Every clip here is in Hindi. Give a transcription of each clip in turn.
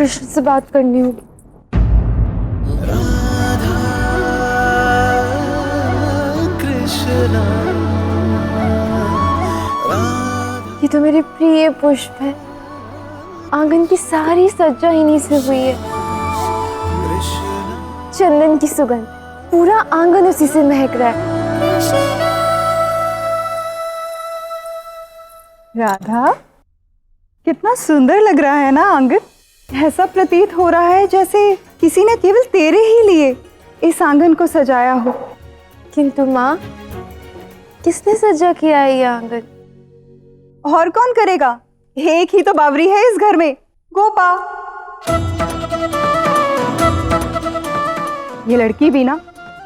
कृष्ण से बात करनी होगी। ये तो मेरे प्रिय पुष्प है। आंगन की सारी सज्जा इन्हीं से हुई है। चंदन की सुगंध, पूरा आंगन उसी से महक रहा है। राधा, कितना सुंदर लग रहा है ना आंगन। ऐसा प्रतीत हो रहा है जैसे किसी ने केवल तेरे ही लिए इस आंगन को सजाया हो। किंतु माँ, किसने सजा किया है ये आंगन? और कौन करेगा? एक ही तो बावरी है इस घर में, गोपा। ये लड़की भी ना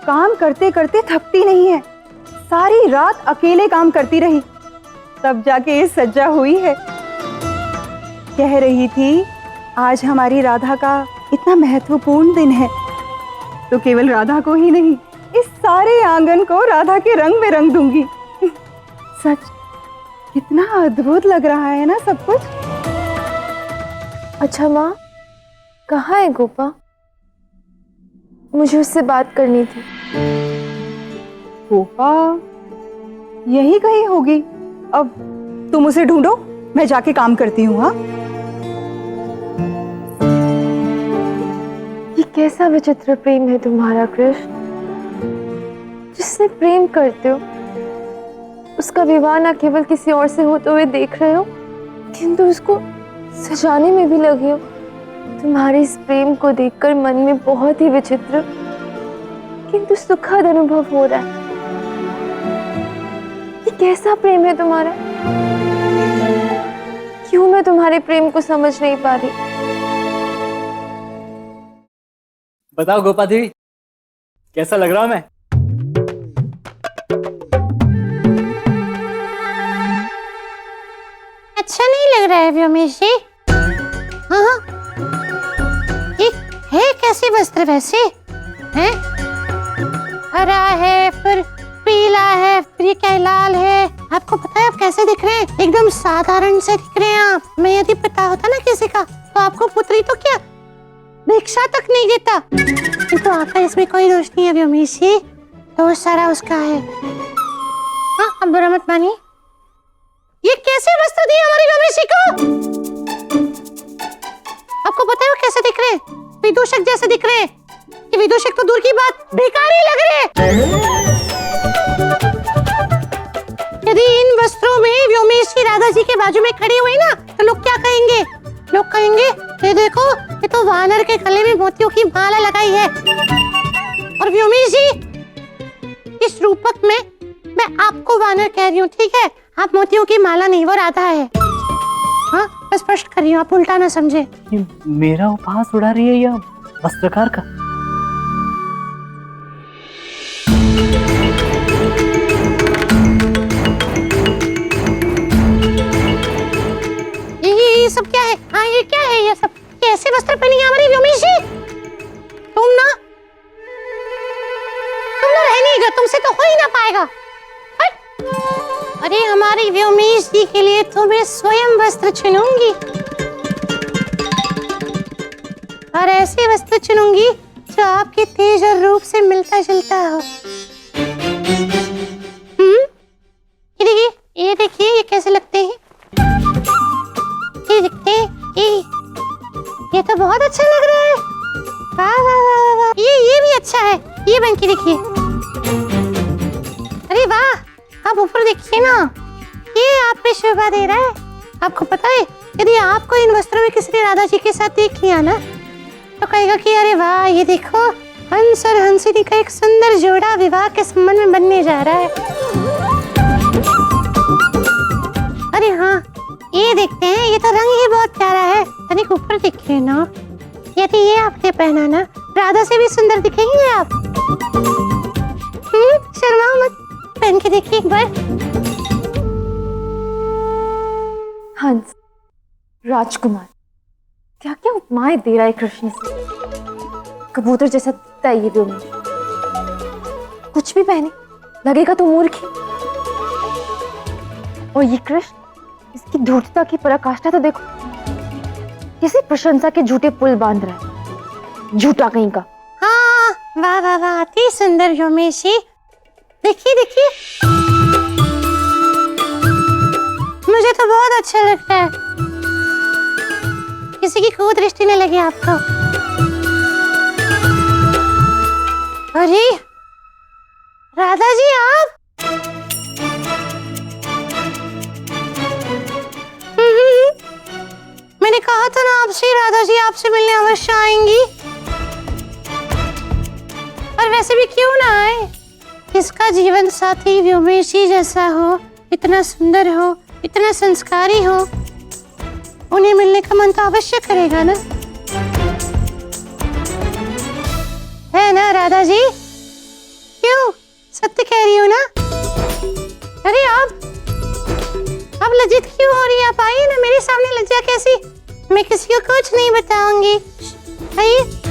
काम करते करते थकती नहीं है। सारी रात अकेले काम करती रही, तब जाके ये सज्जा हुई है। कह रही थी आज हमारी राधा का इतना महत्वपूर्ण दिन है, तो केवल राधा को ही नहीं, इस सारे आंगन को राधा के रंग में रंग दूंगी। सच, कितना अद्भुत लग रहा है ना सब कुछ। अच्छा माँ, कहाँ है गोपा? मुझे उससे बात करनी थी। गोपा यही कहीं होगी। अब तुम उसे ढूंढो, मैं जाके काम करती हूँ। हाँ, ये कैसा विचित्र प्रेम है तुम्हारा कृष्ण। जिससे प्रेम करते हो उसका विवाह न केवल किसी और से होते हुए देख रहे हो, किंतु उसको सजाने में भी लगे हो। तुम्हारे इस प्रेम को देखकर मन में बहुत ही विचित्र किंतु सुखद अनुभव हो रहा है। ये कैसा प्रेम है तुम्हारा? क्यों मैं तुम्हारे प्रेम को समझ नहीं पा रही? बताओ गोपा देवी, कैसा लग रहा हूं मैं? अच्छा नहीं लग रहा है व्योमेश जी? हाँ, ये है कैसे वस्त्र वैसे? हैं? हरा है, फिर पीला है, फिर ये क्या लाल है। आपको पता है आप कैसे दिख रहे हैं? एकदम साधारण से दिख रहे हैं आप। मैं यदि पता होता ना किसी का, तो आपको पुत्री तो क्या भिक्षा तक नहीं देता। तो आपका इसमें कोई दोष नहीं है व्योमेश जी, दोष सारा उसका है। हाँ, अब बुरा मत मानिए। ये कैसे वस्त्र दिए हमारी व्योमेशी को? आपको पता है वो कैसे दिख रहे हैं? विदूषक जैसे दिख रहे हैं। ये विदूषक तो दूर की बात, भिखारी लग रहे हैं। यदि इन वस्त्रों में व्योमेशी राधा जी के बाजू में खड़ी हुई ना, तो लोग क्या कहेंगे? लोग कहेंगे ये देखो, ये तो वानर के गले में मोतियों की माला लगाई है। और व्योमेश जी, इस रूपक में मैं आपको वानर कह रही हूँ, ठीक है? आप मोतियों की माला नहीं, वो राधा है। हाँ, मैं स्पष्ट कर रही हूँ, आप उल्टा ना समझे। मेरा उपहास उड़ा रही है या वस्त्रकार का? ये सब क्या है? हाँ, ये क्या है? ये सब कैसे वस्त्र पहनी है हमारी व्योमेश जी? तुम ना रहने दो, तुमसे तो हो ही ना पाएगा। अरे हमारी व्योमेश जी के लिए तो मैं स्वयं वस्त्र चुनूंगी, और ऐसे वस्त्र चुनूंगी जो आपके तेज और रूप से मिलता जुलता हो। ये देखिए, ये कैसे लगते हैं? ये दिखते हैं, ये तो बहुत अच्छा लग रहा है। वाह वाह वाह वाह, ये भी अच्छा है। ये बन के देखिए। अरे वाह, आप ऊपर देखिए ना, ये आप पे शोभा दे रहा है। आपको पता है, यदि आपको इन वस्त्रों में किसी ने राधा जी के साथ देख लिया ना, तो कहेगा कि अरे वाह, ये देखो, हंस और हंसिनी का एक सुंदर जोड़ा विवाह के संबंध में बनने जा रहा है। अरे हाँ, ये देखते हैं, ये तो रंग ही बहुत प्यारा है। तनिक ऊपर देखिए ना, यदि ये आपने पहना ना, राधा से भी सुंदर दिखेंगे आप। शर्माओ मत, पहन के देखिए एक बार। हंस, राजकुमार, क्या क्या उपमाएं दे रहा है कृष्ण से। कबूतर जैसा दिखता है ये व्योमेश। कुछ भी पहने लगेगा तो मूर्ख ही। और ये कृष्ण, इसकी धूर्तता की पराकाष्ठा तो देखो। किसी प्रशंसा के झूठे पुल बांध रहा है, झूठा कहीं का। हाँ, वाह वाह वाह, अति सुंदर व्योमेशी। देखिए देखिए, मुझे तो बहुत अच्छा लगता है। किसी की कुदृष्टि न लगे आपको। अरे राधा जी, आप मैंने कहा था ना आपसे, राधा जी आपसे मिलने अवश्य आएंगी। और वैसे भी क्यों ना आए, जिसका जीवन साथी व्योमेशी जैसा हो, इतना सुंदर हो, इतना संस्कारी हो, उन्हें मिलने का मन तो अवश्य करेगा ना, है ना राधा जी? क्यों, सत्य कह रही हो ना? अरे आप लज्जित क्यों हो रही है? आप आइए ना मेरे सामने। लज्जा कैसी? मैं किसी को कुछ नहीं बताऊंगी। आइए।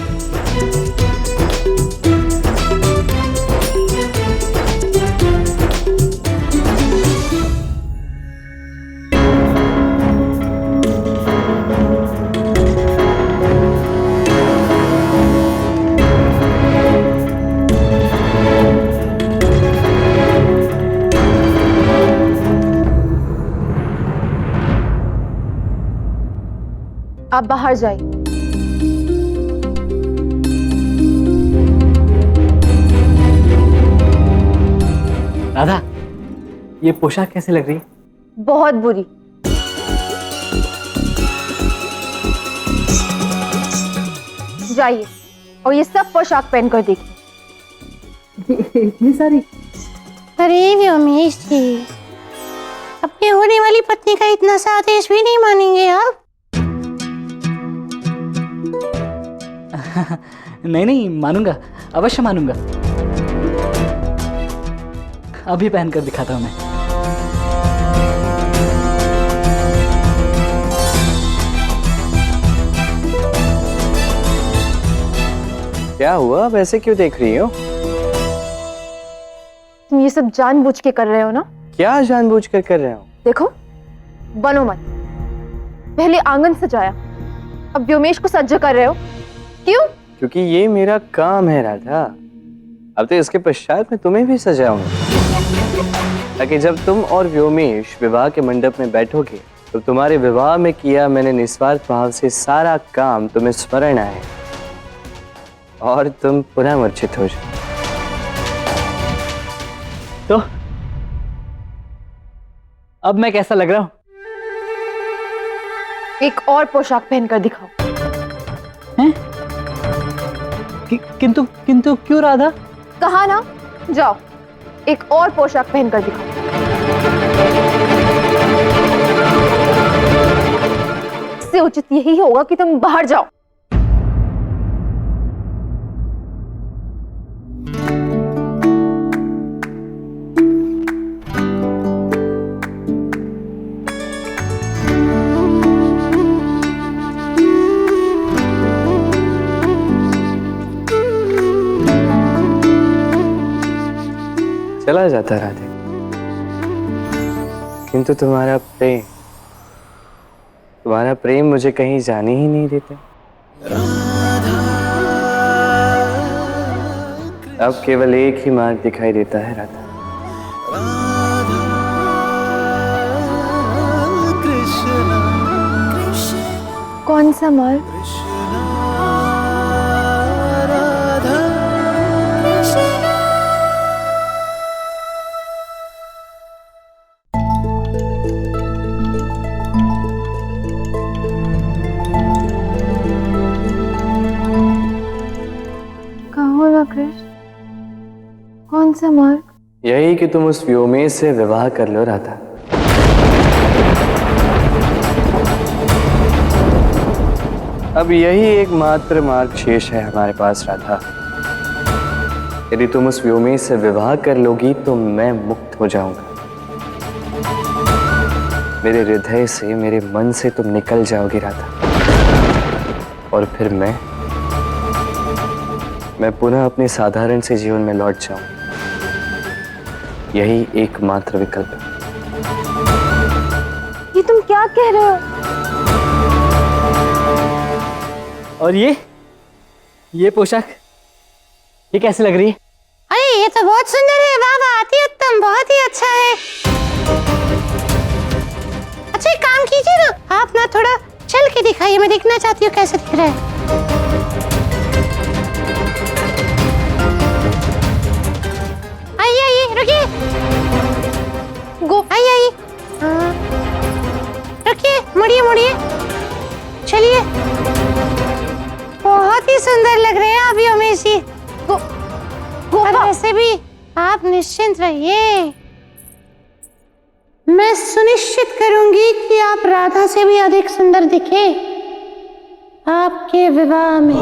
आप बाहर जाइए। राधा, ये पोशाक कैसे लग रही है? बहुत बुरी। जाइए और ये सब पोशाक पहनकर देखिए। इतनी सारी? अरे व्योमेश जी, अपनी होने वाली पत्नी का इतना सा आदेश भी नहीं मानेंगे आप? नहीं नहीं, मानूंगा, अवश्य मानूंगा। अभी पहनकर दिखाता हूं मैं। क्या हुआ, वैसे क्यों देख रही हो? तुम ये सब जानबूझ के कर रहे हो ना? क्या जानबूझकर कर रहे हो? देखो, बनो मत। पहले आंगन सजाया, अब व्योमेश को सज्ज कर रहे हो। क्यों? क्योंकि ये मेरा काम है राधा। अब तो इसके पश्चात मैं तुम्हें भी सजाऊंगा, ताकि जब तुम और व्योमेश विवाह के मंडप में बैठोगे तो तुम्हारे विवाह में किया मैंने निस्वार्थ भाव से सारा काम तुम्हें स्मरण आए और तुम पुनः मूर्छित हो जाओ। तो अब मैं कैसा लग रहा हूं? एक और पोशाक पहनकर दिखाओ। हैं? किंतु किंतु क्यों राधा? कहा ना, जाओ एक और पोशाक पहनकर दिखाओ। इससे उचित यही होगा कि तुम बाहर जाओ। चला जाता राधे, किंतु तुम्हारा प्रेम मुझे कहीं जाने ही नहीं देता। अब केवल एक ही मार्ग दिखाई देता है राधा। कौन सा मार्ग? कहो ना कृष्ण, कौन सा मार्ग? यही कि तुम उस व्योमेश से विवाह कर लो राधा। अब यही एकमात्र मार्ग शेष है हमारे पास राधा। यदि तुम उस व्योमेश से विवाह कर लोगी तो मैं मुक्त हो जाऊंगा। मेरे हृदय से, मेरे मन से तुम निकल जाओगी राधा, और फिर मैं पुनः अपने साधारण से जीवन में लौट जाऊं। यही एकमात्र विकल्प है। ये तुम क्या कह रहे हो? और ये पोशाक ये कैसे लग रही है? अरे ये तो बहुत सुंदर है, वाह वाह, अति उत्तम, बहुत ही अच्छा है। अच्छा एक काम कीजिए ना, आप ना थोड़ा चल के दिखाइए, मैं देखना चाहती हूँ कैसे दिख रहा है। आइए आइए, रुकिए, आइए आइए, हाँ, रुकिए, मुड़िए मुड़िए, चलिए, बहुत ही सुंदर लग रहे हैं आप योमेश जी। और वैसे भी आप निश्चिंत रहिए, मैं सुनिश्चित करूंगी कि आप राधा से भी अधिक सुंदर दिखे आपके विवाह में।